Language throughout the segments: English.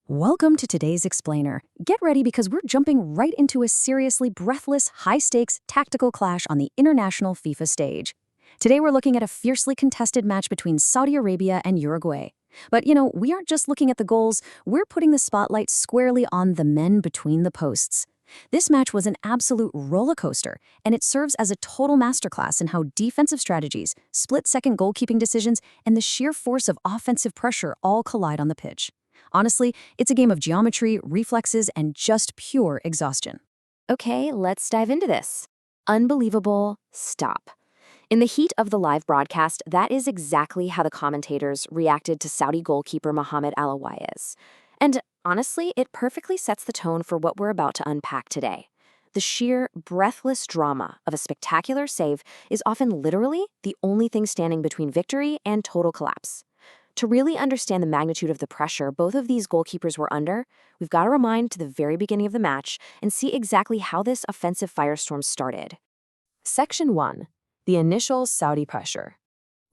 Welcome to today's Explainer. Get ready because we're jumping right into a seriously breathless, high-stakes tactical clash on the international FIFA stage. Today we're looking at a fiercely contested match between Saudi Arabia and Uruguay. But, we aren't just looking at the goals, we're putting the spotlight squarely on the men between the posts. This match was an absolute roller coaster, and it serves as a total masterclass in how defensive strategies, split-second goalkeeping decisions, and the sheer force of offensive pressure all collide on the pitch. Honestly, it's a game of geometry, reflexes, and just pure exhaustion. Okay, let's dive into this. Unbelievable, stop. In the heat of the live broadcast, that is exactly how the commentators reacted to Saudi goalkeeper Mohamed Al-Awaiz. And honestly, it perfectly sets the tone for what we're about to unpack today. The sheer, breathless drama of a spectacular save is often literally the only thing standing between victory and total collapse. To really understand the magnitude of the pressure both of these goalkeepers were under, we've got to rewind to the very beginning of the match and see exactly how this offensive firestorm started. Section 1. The initial Saudi pressure.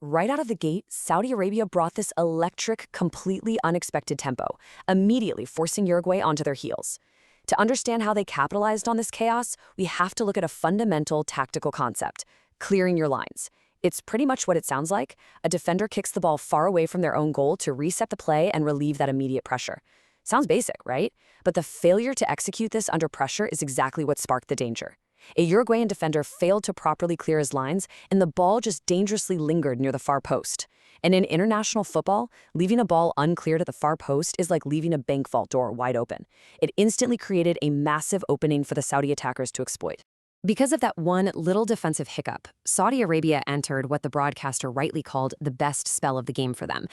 Right out of the gate, Saudi Arabia brought this electric, completely unexpected tempo, immediately forcing Uruguay onto their heels. To understand how they capitalized on this chaos, we have to look at a fundamental tactical concept: clearing your lines. It's pretty much what it sounds like. A defender kicks the ball far away from their own goal to reset the play and relieve that immediate pressure. Sounds basic, right? But the failure to execute this under pressure is exactly what sparked the danger. A Uruguayan defender failed to properly clear his lines, and the ball just dangerously lingered near the far post. And in international football, leaving a ball uncleared at the far post is like leaving a bank vault door wide open. It instantly created a massive opening for the Saudi attackers to exploit. Because of that one little defensive hiccup, Saudi Arabia entered what the broadcaster rightly called the best spell of the game for them.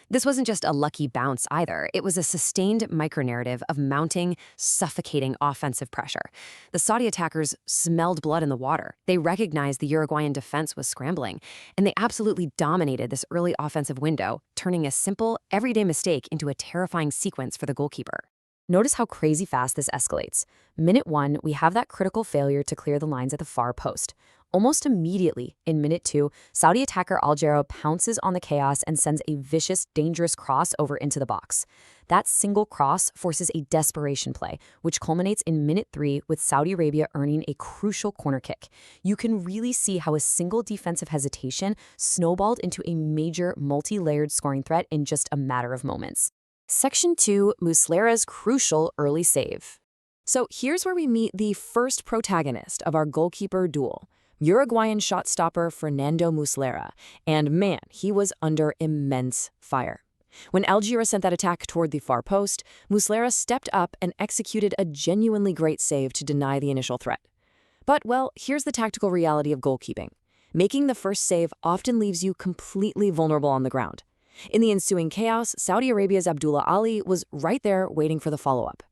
This wasn't just a lucky bounce either. It was a sustained micronarrative of mounting, suffocating offensive pressure. The Saudi attackers smelled blood in the water. They recognized the Uruguayan defense was scrambling, and they absolutely dominated this early offensive window, turning a simple, everyday mistake into a terrifying sequence for the goalkeeper. Notice how crazy fast this escalates. Minute 1, we have that critical failure to clear the lines at the far post. Almost immediately, in minute 2, Saudi attacker Al pounces on the chaos and sends a vicious, dangerous cross over into the box. That single cross forces a desperation play, which culminates in minute 3 with Saudi Arabia earning a crucial corner kick. You can really see how a single defensive hesitation snowballed into a major, multi-layered scoring threat in just a matter of moments. Section 2, Muslera's crucial early save. So here's where we meet the first protagonist of our goalkeeper duel, Uruguayan shot stopper Fernando Muslera. And man, he was under immense fire. When Algeria sent that attack toward the far post, Muslera stepped up and executed a genuinely great save to deny the initial threat. But, well, here's the tactical reality of goalkeeping. Making the first save often leaves you completely vulnerable on the ground. In the ensuing chaos, Saudi Arabia's Abdullah Ali was right there waiting for the follow-up.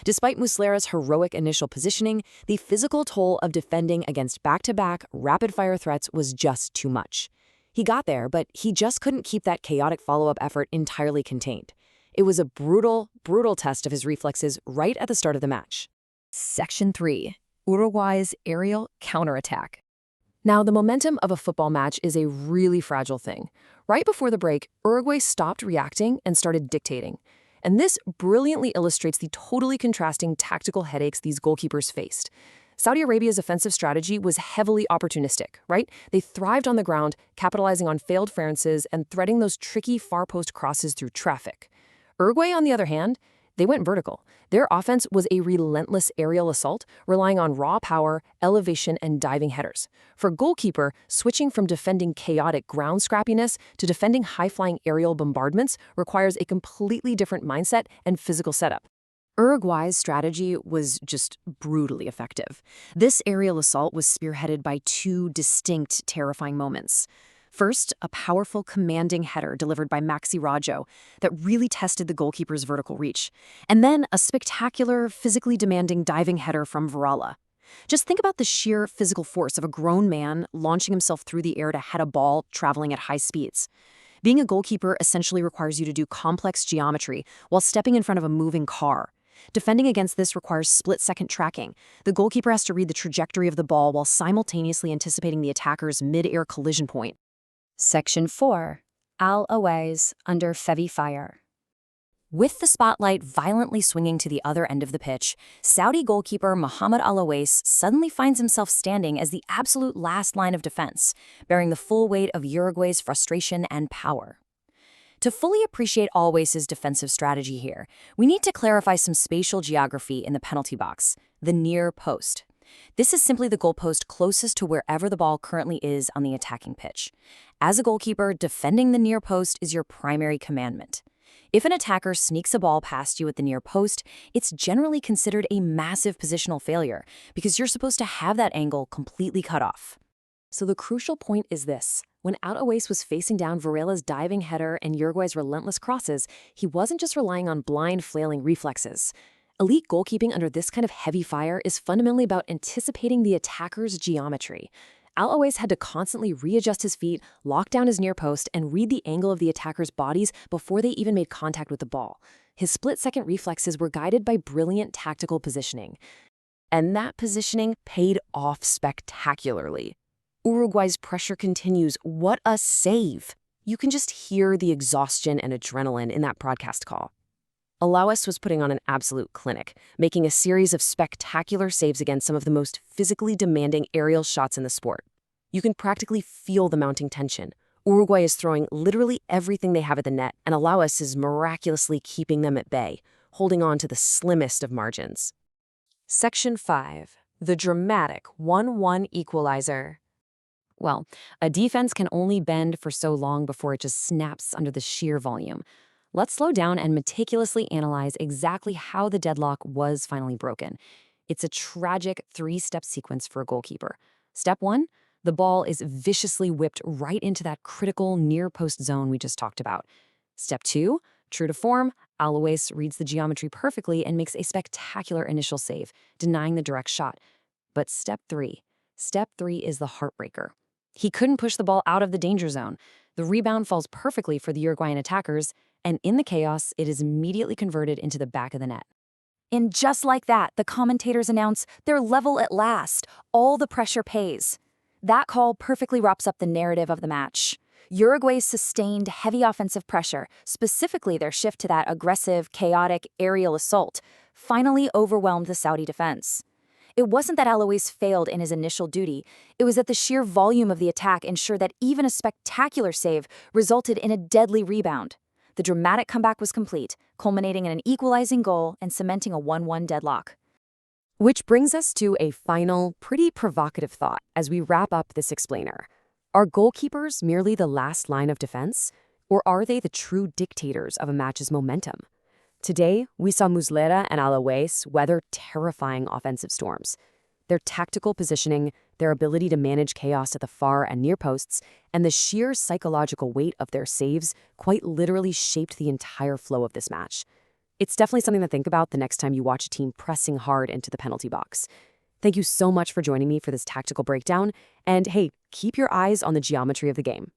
Despite Muslera's heroic initial positioning, the physical toll of defending against back-to-back, rapid-fire threats was just too much. He got there, but he just couldn't keep that chaotic follow-up effort entirely contained. It was a brutal, brutal test of his reflexes right at the start of the match. Section 3. Uruguay's aerial counterattack. Now, the momentum of a football match is a really fragile thing. Right before the break, Uruguay stopped reacting and started dictating. And this brilliantly illustrates the totally contrasting tactical headaches these goalkeepers faced. Saudi Arabia's offensive strategy was heavily opportunistic, right? They thrived on the ground, capitalizing on failed clearances and threading those tricky far post crosses through traffic. Uruguay, on the other hand, they went vertical. Their offense was a relentless aerial assault, relying on raw power, elevation, and diving headers. For a goalkeeper, switching from defending chaotic ground scrappiness to defending high-flying aerial bombardments requires a completely different mindset and physical setup. Uruguay's strategy was just brutally effective. This aerial assault was spearheaded by two distinct, terrifying moments. First, a powerful, commanding header delivered by Maxi Rajo that really tested the goalkeeper's vertical reach. And then a spectacular, physically demanding diving header from Varela. Just think about the sheer physical force of a grown man launching himself through the air to head a ball traveling at high speeds. Being a goalkeeper essentially requires you to do complex geometry while stepping in front of a moving car. Defending against this requires split-second tracking. The goalkeeper has to read the trajectory of the ball while simultaneously anticipating the attacker's mid-air collision point. Section 4. Al-Awaiz under heavy fire. With the spotlight violently swinging to the other end of the pitch, Saudi goalkeeper Mohamed Al-Awais suddenly finds himself standing as the absolute last line of defense, bearing the full weight of Uruguay's frustration and power. To fully appreciate Al-Awais's defensive strategy here, we need to clarify some spatial geography in the penalty box, the near post. This is simply the goalpost closest to wherever the ball currently is on the attacking pitch. As a goalkeeper, defending the near post is your primary commandment. If an attacker sneaks a ball past you at the near post, it's generally considered a massive positional failure because you're supposed to have that angle completely cut off. So the crucial point is this. When Al-Awais was facing down Varela's diving header and Uruguay's relentless crosses, he wasn't just relying on blind flailing reflexes. Elite goalkeeping under this kind of heavy fire is fundamentally about anticipating the attacker's geometry. Al-Awais had to constantly readjust his feet, lock down his near post, and read the angle of the attacker's bodies before they even made contact with the ball. His split-second reflexes were guided by brilliant tactical positioning. And that positioning paid off spectacularly. Uruguay's pressure continues. What a save! You can just hear the exhaustion and adrenaline in that broadcast call. Al-Awais was putting on an absolute clinic, making a series of spectacular saves against some of the most physically demanding aerial shots in the sport. You can practically feel the mounting tension. Uruguay is throwing literally everything they have at the net, and Al-Awais is miraculously keeping them at bay, holding on to the slimmest of margins. Section 5. The dramatic 1-1 equalizer. Well, a defense can only bend for so long before it just snaps under the sheer volume. Let's slow down and meticulously analyze exactly how the deadlock was finally broken. It's a tragic three-step sequence for a goalkeeper. Step 1, the ball is viciously whipped right into that critical near-post zone we just talked about. Step 2, true to form, Al-Awais reads the geometry perfectly and makes a spectacular initial save, denying the direct shot. But Step 3 is the heartbreaker. He couldn't push the ball out of the danger zone. The rebound falls perfectly for the Uruguayan attackers, and in the chaos, it is immediately converted into the back of the net. And just like that, the commentators announce they're level at last. All the pressure pays. That call perfectly wraps up the narrative of the match. Uruguay's sustained heavy offensive pressure, specifically their shift to that aggressive, chaotic aerial assault, finally overwhelmed the Saudi defense. It wasn't that Al-Awais failed in his initial duty. It was that the sheer volume of the attack ensured that even a spectacular save resulted in a deadly rebound. The dramatic comeback was complete, culminating in an equalizing goal and cementing a 1-1 deadlock. Which brings us to a final, pretty provocative thought as we wrap up this explainer. Are goalkeepers merely the last line of defense, or are they the true dictators of a match's momentum? Today, we saw Muslera and Al-Awais weather terrifying offensive storms. Their tactical positioning, their ability to manage chaos at the far and near posts, and the sheer psychological weight of their saves quite literally shaped the entire flow of this match. It's definitely something to think about the next time you watch a team pressing hard into the penalty box. Thank you so much for joining me for this tactical breakdown, and hey, keep your eyes on the geometry of the game.